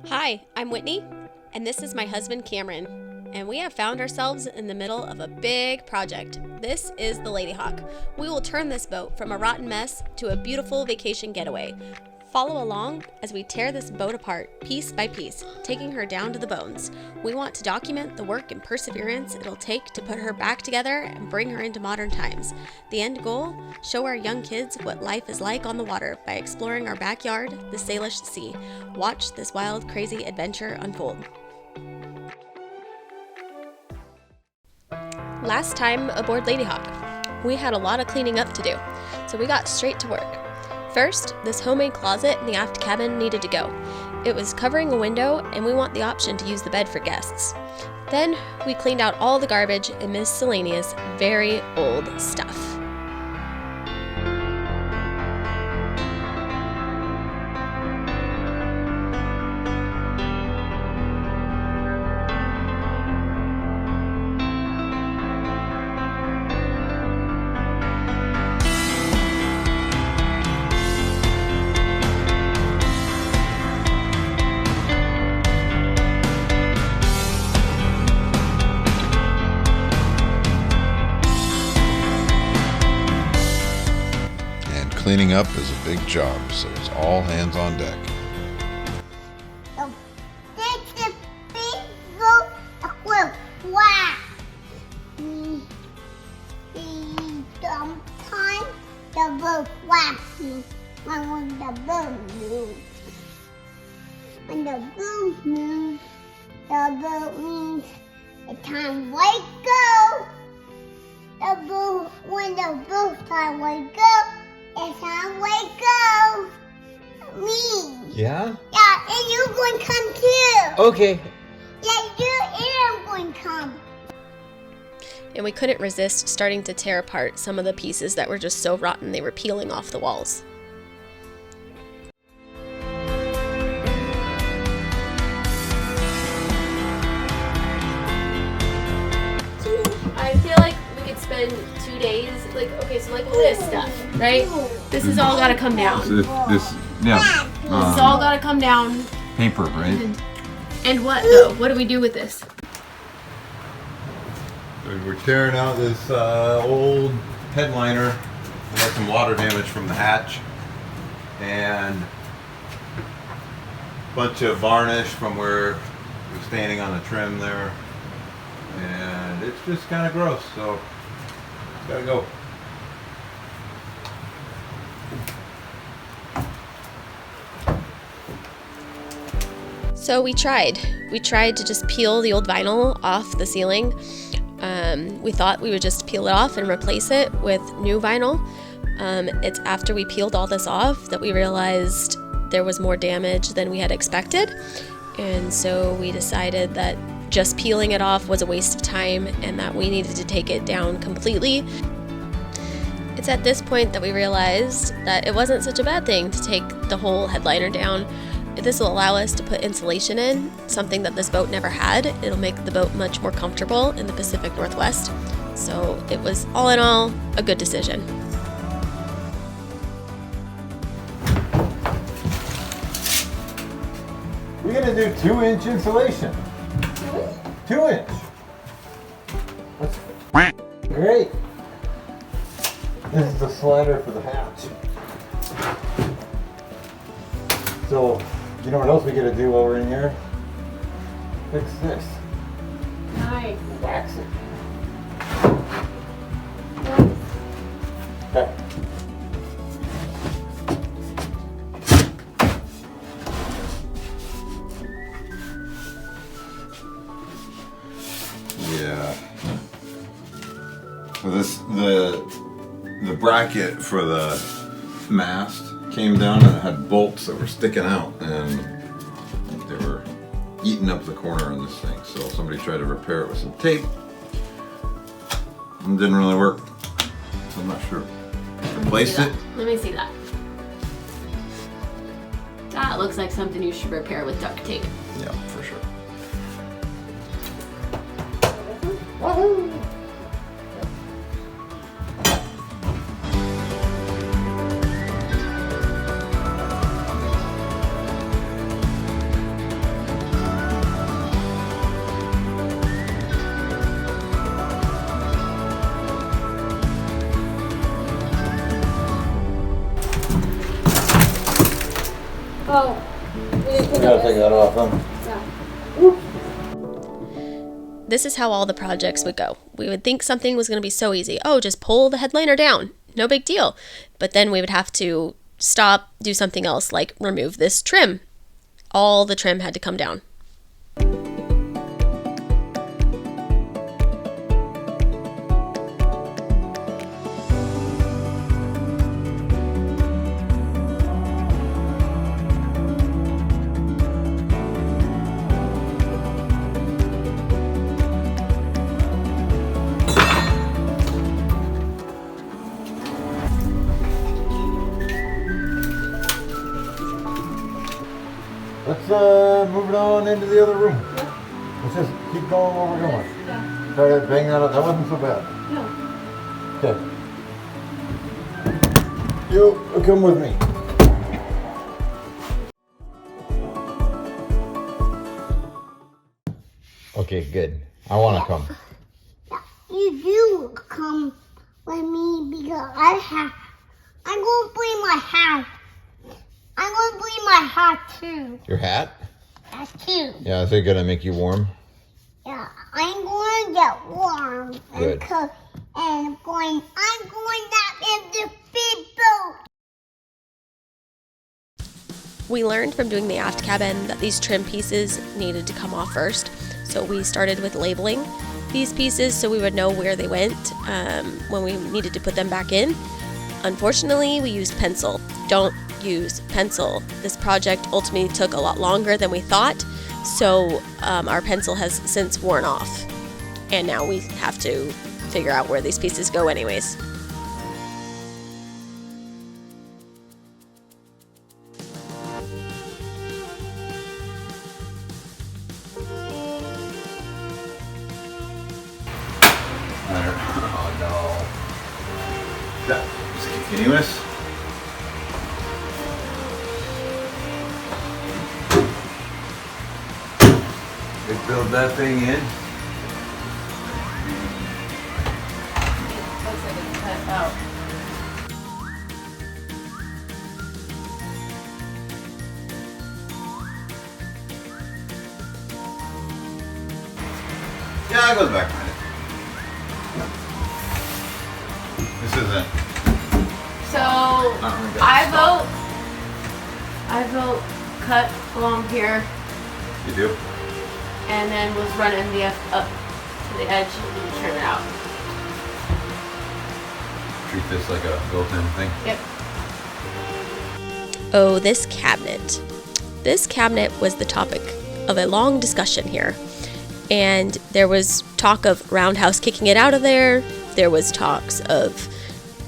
Hi, I'm Whitney, and this is my husband Cameron, and we have found ourselves in the middle of a big project. This is the Ladyhawk. We will turn this boat from a rotten mess to a beautiful vacation getaway. Follow along as we tear this boat apart piece by piece, taking her down to the bones. We want to document the work and perseverance it'll take to put her back together and bring her into modern times. The end goal? Show our young kids what life is like on the water by exploring our backyard, the Salish Sea. Watch this wild, crazy adventure unfold. Last time aboard Ladyhawk, we had a lot of cleaning up to do, so we got straight to work. First, this homemade closet in the aft cabin needed to go. It was covering a window, and we want the option to use the bed for guests. Then, we cleaned out all the garbage and miscellaneous, very old stuff. Cleaning up is a big job, so it's all hands on deck. Sometimes the boat flaps when the boat moves. When the boat moves, the boat means it's time to go. When the boat's time to go, it's time to go. Me. Yeah? Yeah, and you're going to come too. Okay. Yeah, you and I'm going to come. And we couldn't resist starting to tear apart some of the pieces that were just so rotten they were peeling off the walls. I feel like we could spend 2 days, look at this stuff, right? This has all got to come down. This This has all got to come down. paper, right? And what, though? What do we do with this? We're tearing out this old headliner. We had some water damage from the hatch, and a bunch of varnish from where we're standing on the trim there, and it's just kind of gross, so it's gotta go. So we tried to just peel the old vinyl off the ceiling. We thought we would just peel it off and replace it with new vinyl. It's after we peeled all this off that we realized there was more damage than we had expected. And so we decided that just peeling it off was a waste of time and that we needed to take it down completely. It's at this point that we realized that it wasn't such a bad thing to take the whole headliner down. This will allow us to put insulation in, something that this boat never had. It'll make the boat much more comfortable in the Pacific Northwest. So it was, all in all, a good decision. We're gonna do 2-inch insulation. 2-inch. That's great. This is the slider for the hatch. So, you know what else we gotta do while we're in here? Fix this. Nice. Wax it. Okay. Yeah. So the bracket for the mast came down and it had bolts that were sticking out, and they were eating up the corner on this thing. So somebody tried to repair it with some tape. It didn't really work. So I'm not sure. Replaced it. Let me see that. That looks like something you should repair with duct tape. Yeah, for sure. Wahoo! Oh, We gotta take that off, huh? This is how all the projects would go. We would think something was going to be so easy. Oh, just pull the headliner down. No big deal. But then we would have to stop, do something else, like remove this trim. All the trim had to come down. Let's move it on into the other room. Let's just keep going where we're going. Try to bang that up. That wasn't so bad. No. Okay. You come with me. Okay, good. I want to come. You do come with me because I'm gonna bring my hat. I'm gonna bring my hat too. Your hat? That too. Yeah, is it gonna make you warm? Yeah, I'm going to get warm Good. and cook, and I'm going down in the big boat. We learned from doing the aft cabin that these trim pieces needed to come off first. So we started with labeling these pieces so we would know where they went when we needed to put them back in. Unfortunately, we used pencil. Don't use pencil. This project ultimately took a lot longer than we thought, so our pencil has since worn off. And now we have to figure out where these pieces go anyways. Oh no. That is it continuous? They build that thing in. Looks like it's cut out. Yeah, it goes back behind it. This isn't. So really got I stopped. vote cut along here You do? and then was run MDF up to the edge and trim it out. Treat this like a built-in thing. Yep. Oh, this cabinet. This cabinet was the topic of a long discussion here. And there was talk of Roundhouse kicking it out of there. There was talks of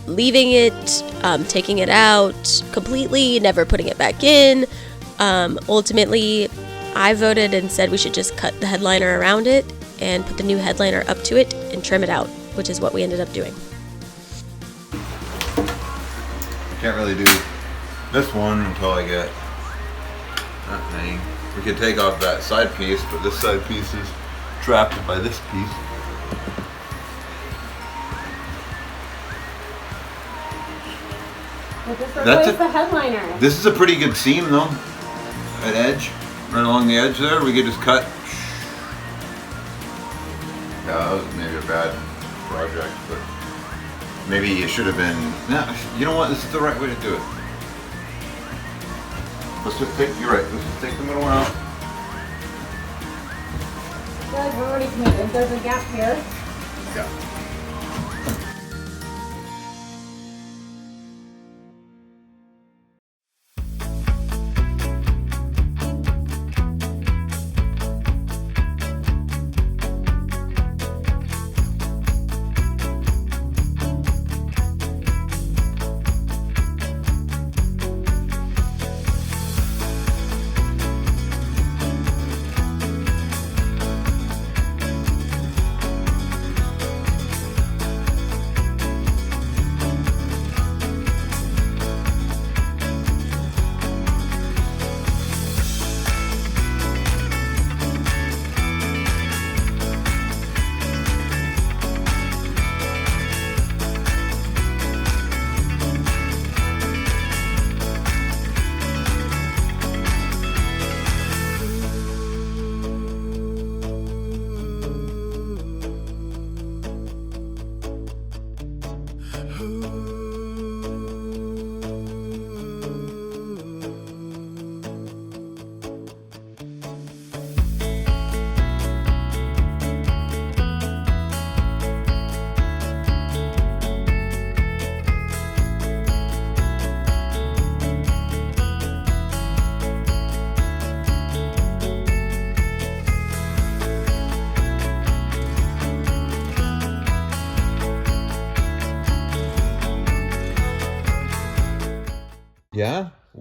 leaving it, taking it out completely, never putting it back in. Ultimately, I voted and said we should just cut the headliner around it and put the new headliner up to it and trim it out, which is what we ended up doing. Can't really do this one until I get that thing. We could take off that side piece, but this side piece is trapped by this piece. That's the headliner. This is a pretty good seam though, at edge, right along the edge there. We could just cut. Yeah, that was maybe a bad project, but maybe it should have been. Nah, you know what? This is the right way to do it. Let's just take. You're right. Let's just take the middle one out. We're already painted. There's a gap here. Yeah.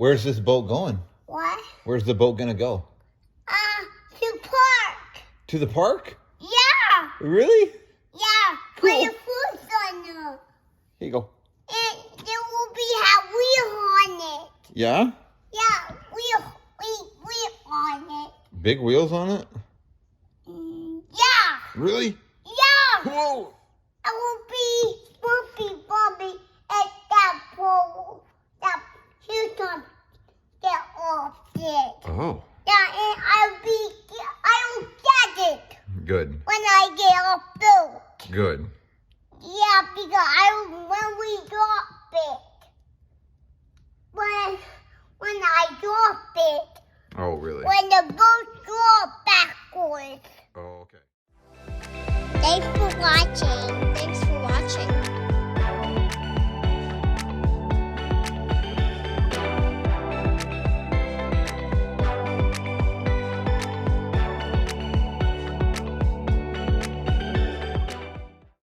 Where's this boat going? What? Where's the boat gonna go? To park. To the park? Yeah. Really? Yeah. Cool. Put your foot on it. Here you go. And there will be a wheel on it. Yeah? Yeah, wheel on it. Big wheels on it? Yeah. Really? Yeah. Whoa! It will be Bobby at that pole. That he's gonna get off it. Oh, Yeah, and I will get it good. when I get off boat. Good. Yeah, because when we drop it. When I drop it. Oh, really? When the boat drop backwards. Oh, okay. Thanks for watching. Thanks